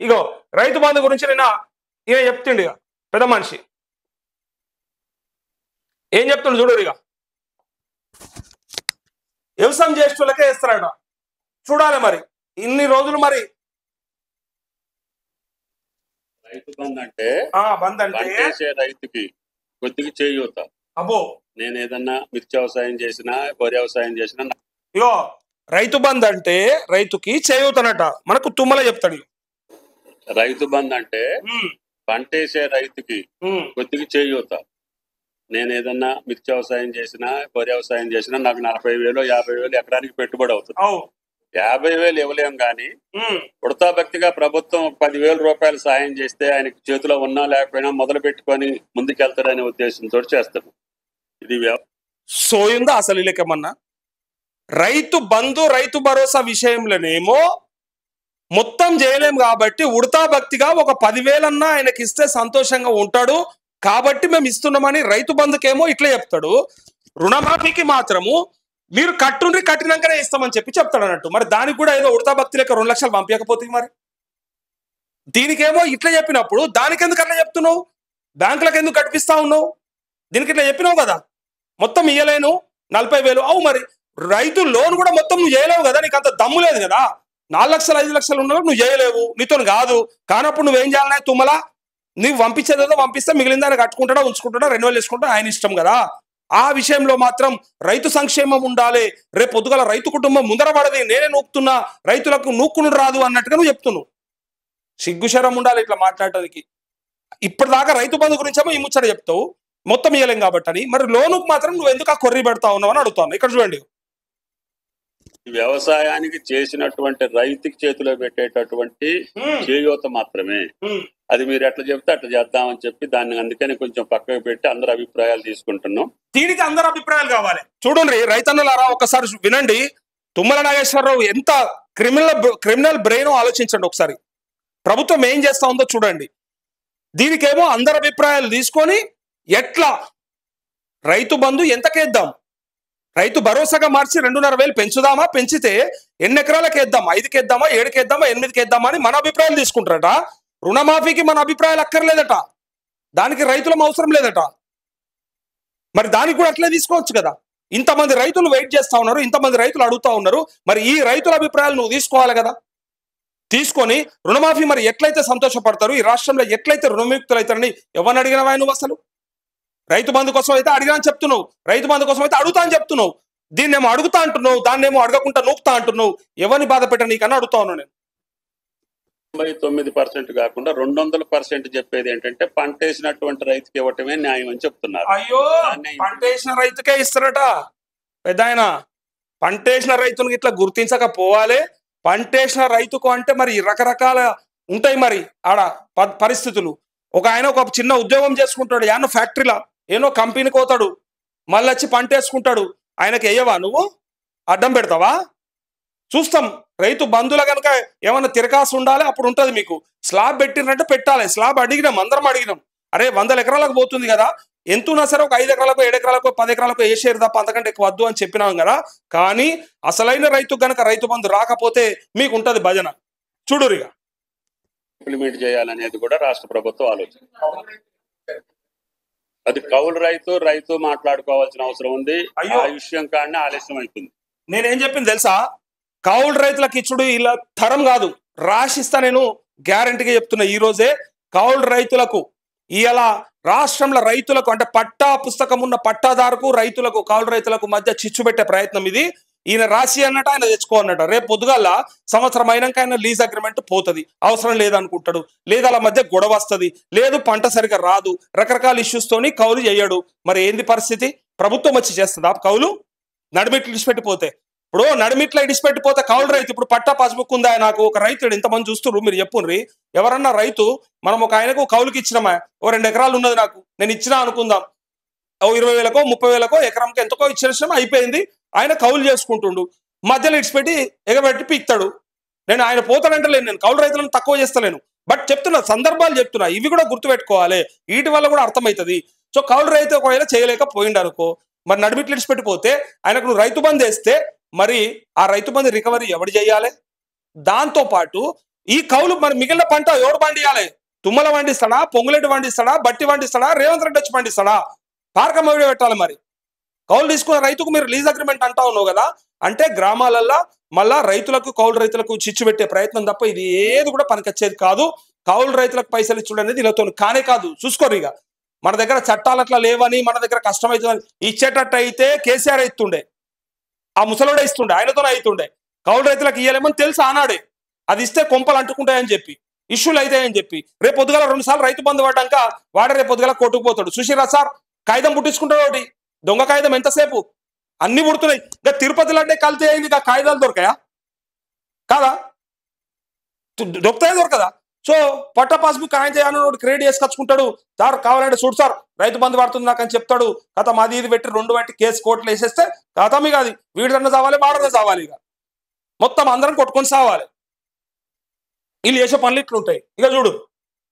ఇగో రైతు బంధు గురించి నిన్న ఈయన చెప్తుండు ఇక పెద్ద మనిషి ఏం చెప్తుండు చూడు ఇక వ్యవసాయం చేసేటోళ్ళకే వేస్తారట చూడాలి మరి ఇన్ని రోజులు మరి రైతు బంధు అంటే బంద్ అంటే రైతుకి కొద్దిగా చేయూత. అబ్బో నేను ఏదన్నా మిర్చి వ్యవసాయం చేసినా వరి వ్యవసాయం చేసినా ఇగో రైతు బంధు అంటే రైతుకి చేయూతనట మనకు తుమ్మల చెప్తాడు. రైతు బంధు అంటే పంటేసే రైతుకి కొద్దిగా చేయూత. నేను ఏదన్నా మిర్చి వ్యవసాయం చేసినా వరి వ్యవసాయం చేసినా నాకు 40,000 50,000 ఎకరానికి పెట్టుబడి అవుతుంది. 50,000 ఇవ్వలేం కానీ వృతాభక్తిగా ప్రభుత్వం 10,000 రూపాయలు సాయం చేస్తే ఆయనకి చేతిలో ఉన్నా లేకపోయినా మొదలు పెట్టుకొని ముందుకెళ్తారనే ఉద్దేశంతో చేస్తాను. ఇది సోయిందా అసలు ఇలాకేమన్నా రైతు బంధు రైతు భరోసా విషయంలోనేమో మొత్తం చేయలేం కాబట్టి ఉడతా భక్తిగా ఒక 10,000 అన్నా ఆయనకి ఇస్తే సంతోషంగా ఉంటాడు కాబట్టి మేము ఇస్తున్నామని రైతు బంధుకేమో ఇట్లా చెప్తాడు. రుణమాఫీకి మాత్రము మీరు కట్టుండ్రి కట్టినాకనే ఇస్తామని చెప్తాడు అన్నట్టు. మరి దానికి కూడా ఏదో ఉడతా భక్తి లెక్క 2 లక్షలు పంపించకపోతే మరి దీనికేమో ఇట్లా చెప్పినప్పుడు దానికి ఎందుకు అట్లా చెప్తున్నావు? బ్యాంకులకు ఎందుకు కట్టిస్తా ఉన్నావు? దీనికి ఇట్లా చెప్పినావు కదా మొత్తం ఇయ్యలేను 40,000. అవు మరి రైతు లోన్ కూడా మొత్తం నువ్వు చేయలేవు కదా, నీకు అంత దమ్ము లేదు కదా. 4 లక్షలు 5 లక్షలు ఉన్నప్పుడు నువ్వు చేయలేవు, నీతో కాదు. కానప్పుడు నువ్వేం చేయాలన్నా తుమ్మలా నువ్వు పంపించేదేదో పంపిస్తే మిగిలిన దాన్ని కట్టుకుంటాడా ఉంచుకుంటాడా రెన్యువల్ చేసుకుంటా ఆయన ఇష్టం కదా. ఆ విషయంలో మాత్రం రైతు సంక్షేమం ఉండాలి. రేపు పొద్దుగల రైతు కుటుంబం ముందర పడది, నేనే నూపుతున్నా రైతులకు నూక్కును రాదు అన్నట్టుగా నువ్వు చెప్తున్నావు. సిగ్గుశరం ఉండాలి ఇట్లా మాట్లాడటానికి. ఇప్పటిదాకా రైతు బంధు గురించేమో ఈ ముచ్చట చెప్తావు మొత్తం ఇయ్యలేం కాబట్టి అని. మరి లోనుకు మాత్రం నువ్వు ఎందుకు ఆ కొర్రీ పెడతా ఉన్నావు అని అడుగుతాను. ఇక్కడ చూడండి వ్యవసాయానికి చేసినటువంటి రైతుకి చేతిలో పెట్టేటటువంటి చేయూత మాత్రమే. అది మీరు ఎట్లా చెప్తే అట్లా చేద్దామని చెప్పి దాన్ని అందుకని కొంచెం పక్కకు పెట్టి అందరు అభిప్రాయాలు తీసుకుంటున్నాం. దీనికి అందరు అభిప్రాయాలు కావాలి. చూడండి రైతన్నలారా ఒకసారి వినండి. తుమ్మల నాగేశ్వరరావు ఎంత క్రిమినల్ బ్రెయిన్ ఆలోచించండి ఒకసారి. ప్రభుత్వం ఏం చేస్తా ఉందో చూడండి. దీనికేమో అందరు అభిప్రాయాలు తీసుకొని ఎట్లా రైతు బంధు ఎంతకేద్దాం, రైతు భరోసాగా మార్చి 2,500 పెంచుదామా, పెంచితే ఎన్ని ఎకరాలకు వేద్దాం, 5కి వేద్దామా, 7కి వేద్దామా, 8కి వేద్దామా అని మన అభిప్రాయాలు తీసుకుంటారట. రుణమాఫీకి మన అభిప్రాయాలు అక్కర్లేదట, దానికి రైతులం అవసరం లేదట. మరి దానికి కూడా అట్లే తీసుకోవచ్చు కదా. ఇంతమంది రైతులు వెయిట్ చేస్తా ఉన్నారు, ఇంతమంది రైతులు అడుగుతా ఉన్నారు. మరి ఈ రైతుల అభిప్రాయాలు నువ్వు తీసుకోవాలి కదా. తీసుకొని రుణమాఫీ మరి ఎట్లయితే సంతోషపడతారు, ఈ రాష్ట్రంలో ఎట్లయితే రుణముక్తులు అవుతారని ఎవరిని అడిగినవా నువ్వు? అసలు రైతు బంధు కోసం అయితే అడిగా అని చెప్తున్నావు, రైతు బంధు కోసం అయితే అడుగుతా అని చెప్తున్నావు. దీన్నేమో అడుగుతా అంటున్నావు, దాన్నేమో అడగకుండా నూపుతా అంటున్నావు. ఎవరిని బాధ పెట్ట నీకన్నా అడుగుతా ఉన్నాను నేను. 99% కాకుండా 200% చెప్పేది ఏంటంటే పంట వేసినటువంటి రైతుకి ఇవ్వటమే న్యాయం అని చెప్తున్నారు. అయ్యో పంట వేసిన రైతుకే ఇస్తారట పెద్ద ఆయన. పంట వేసిన రైతునికి ఇట్లా గుర్తించకపోవాలి. పంట వేసిన రైతుకు అంటే మరి రకరకాల ఉంటాయి మరి ఆడ పరిస్థితులు. ఒక ఆయన ఒక చిన్న ఉద్యోగం చేసుకుంటాడు, ఏమో ఫ్యాక్టరీలో ఏనో కంపెనీకి పోతాడు, మళ్ళీ వచ్చి పంట వేసుకుంటాడు. ఆయనకి వేయవా నువ్వు? అడ్డం పెడతావా? చూస్తాం. రైతు బంధువుల కనుక ఏమన్నా తిరకాసు ఉండాలి, అప్పుడు ఉంటుంది మీకు. స్లాబ్ పెట్టినట్టు పెట్టాలి. స్లాబ్ అడిగినాం, అందరం అడిగినాం. అరే 100 ఎకరాలకు పోతుంది కదా, ఎంతున్నా సరే ఒక 5 ఎకరాలకు 7 ఎకరాలకు 10 ఎకరాలకు వేసేరు తప్ప అంతకంటే ఎక్కువ వద్దు అని చెప్పినాం కదా. కానీ అసలైన రైతు గనక రైతు బంధు రాకపోతే మీకు ఉంటుంది భజన. చూడురిగా ఇంప్లిమెంట్ చేయాలనేది కూడా రాష్ట్ర ప్రభుత్వం ఆలోచన. అది కౌలు రైతు మాట్లాడుకోవాల్సిన అవసరం ఉంది. ఆ విషయం కానీ ఆలస్యం అవుతుంది. నేనేం చెప్పింది తెలుసా? కౌలు రైతులకు ఇచ్చుడు ఇలా తరం కాదు, రాసిస్తా. నేను గ్యారంటీగా చెప్తున్నా. ఈ రోజే కౌలు రైతులకు ఇలా రాష్ట్రంలో రైతులకు అంటే పట్టా పుస్తకం ఉన్న పట్టాదారుకు రైతులకు కౌలు రైతులకు మధ్య చిచ్చు పెట్టే ప్రయత్నం ఇది. ఈయన రాసి అన్నట్టు ఆయన తెచ్చుకో అన్నట్ట. రేపు పొద్దుగాల సంవత్సరం అయినాక ఆయన లీజ్ అగ్రిమెంట్ పోతుంది, అవసరం లేదనుకుంటాడు, లేదా అలా మధ్య గొడవ వస్తుంది, లేదు పంట సరిగ్గా రాదు, రకరకాల ఇష్యూస్ తోని కౌలు చేయడు. మరి ఏంది పరిస్థితి? ప్రభుత్వం వచ్చి చేస్తుందా కౌలు? నడిమిట్లు ఇడిచిపెట్టిపోతే ఇప్పుడు నడిమిట్ల ఇడిచిపెట్టిపోతే కౌలు రైతు ఇప్పుడు పట్టా పాస్బుక్ ఉందా? నాకు ఒక రైతు ఇంతమంది చూస్తున్నారు, మీరు చెప్పుండ్రి. ఎవరన్నా రైతు మనం ఒక ఆయనకు కౌలుకి ఇచ్చినామా, ఓ 2 ఎకరాలు ఉన్నది నాకు, నేను ఇచ్చినా అనుకుందాం, ఓ 20,000కో 30,000కో ఎకరంకి ఎంతకో ఇచ్చేసినాం, అయిపోయింది. ఆయన కౌలు చేసుకుంటుండు, మధ్యలో ఇడిచిపెట్టి ఎగబెట్టి పీక్తాడు. నేను ఆయన పోతాడంటలేను, నేను కౌలు రైతులను తక్కువ చేస్తలేను, బట్ చెప్తున్నా, సందర్భాలు చెప్తున్నా. ఇవి కూడా గుర్తుపెట్టుకోవాలి, వీటి వల్ల కూడా అర్థమవుతుంది. సో కౌలు రైతు ఒకవేళ చేయలేకపోయిండు అనుకో, మరి నడిమిట్లు ఇడిచిపెట్టిపోతే ఆయనకు నువ్వు రైతు బంధు వేస్తే మరి ఆ రైతు బంధు రికవరీ ఎవడు చేయాలి? దాంతోపాటు ఈ కౌలు మరి మిగిలిన పంట ఎవరు పండియాలి? తుమ్మల పండిస్తాడా, పొంగులేటి పండిస్తాడా, బట్టి పండిస్తాడా, రేవంత్ రెడ్డి వచ్చి పండిస్తాడా? పారకమ్మ పెట్టాలి. మరి కౌలు తీసుకున్న రైతుకు మీరు లీజ్ అగ్రిమెంట్ అంటా ఉన్నావు కదా, అంటే గ్రామాలల్లో మళ్ళా రైతులకు, కౌలు రైతులకు చిచ్చు పెట్టే ప్రయత్నం తప్ప ఇది ఏది కూడా పనికొచ్చేది కాదు. కౌలు రైతులకు పైసలు ఇచ్చుడు అనేది వీళ్ళతో కానే కాదు. చూసుకోరు. ఇక మన దగ్గర చట్టాలు అట్లా లేవని, మన దగ్గర కష్టమవుతుందని ఇచ్చేటట్టు అయితే కేసీఆర్ ఇస్తుండే, ఆ ముసలోడే ఇస్తుండే, ఆయనతోనే అవుతుండే. కౌలు రైతులకు ఇయ్యలేమని తెలుసు ఆనాడే. అది ఇస్తే కొంపలు అంటుకుంటాయని చెప్పి, ఇష్యూలు అవుతాయని చెప్పి, రేపు పొద్దుగల 2 సార్లు రైతు బంధు పడ్డాక వాడే రేపు పొద్దుగల కొట్టుకుపోతాడు. సుశీరా సార్ కాగితం పుట్టించుకుంటాడు. ఒకటి దొంగ కాగితం ఎంతసేపు, అన్ని పుడుతున్నాయి. ఇంకా తిరుపతిలో అంటే కల్తీ అయింది, ఇంకా కాగితాలు దొరకాయా? కాదా? దొరుకుతాయా దొరకదా? సో పట్ట పాస్బుక్ ఆయన చేయాలని క్రియేట్ చేసుకొచ్చుకుంటాడు. సార్ కావాలంటే చూడు సార్ రైతు బంధు పడుతుంది నాకు అని చెప్తాడు. కథ అది ఇది పెట్టి 2 పెట్టి కేసు కోర్టులో వేసేస్తే కథ మీకు అది వీడిదన్న చావాలి, వాడన్నా చావాలి. ఇక మొత్తం అందరం కొట్టుకొని సావాలి. వీళ్ళు చేసే పనులు ఇట్లుంటాయి. ఇక చూడు.